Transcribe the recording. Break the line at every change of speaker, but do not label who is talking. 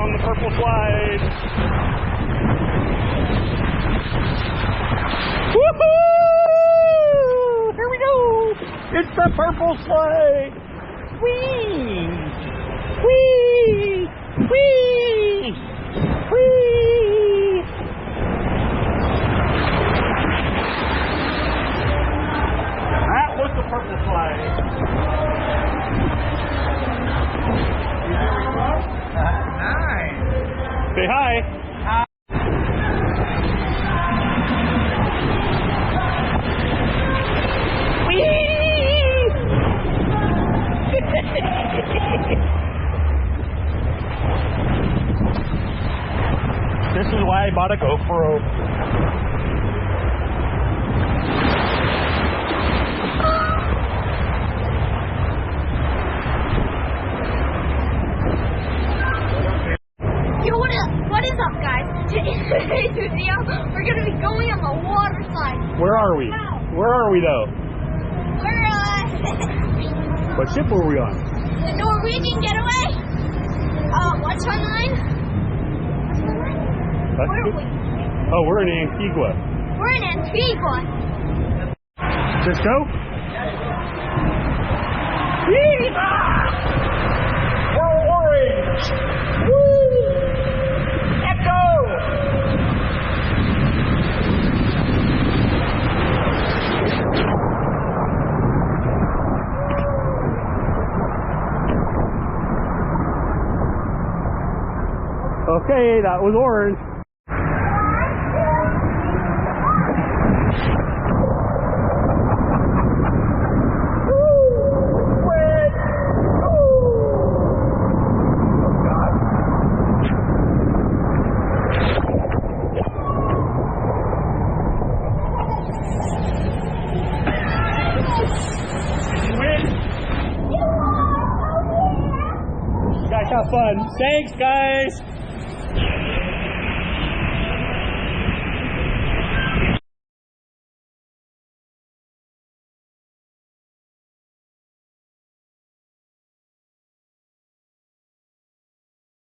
down the purple slide. Woohoo! Here we go! It's the purple slide! Whee! Whee! Whee! Whee! That was the purple slide.
Nice.
Say hi. This is why I bought a GoPro.
Yo, what is up, guys? Today's video, we're gonna be going on the water slide.
Where are we? Where are we though?
We're
What ship were we on?
the Norwegian Getaway. What's our line? Where are we?
Oh, we're in Antigua.
We're in Antigua.
Just go. We're orange. Woo! Let's go. Okay, that was orange. Guys, have fun. Thanks, guys.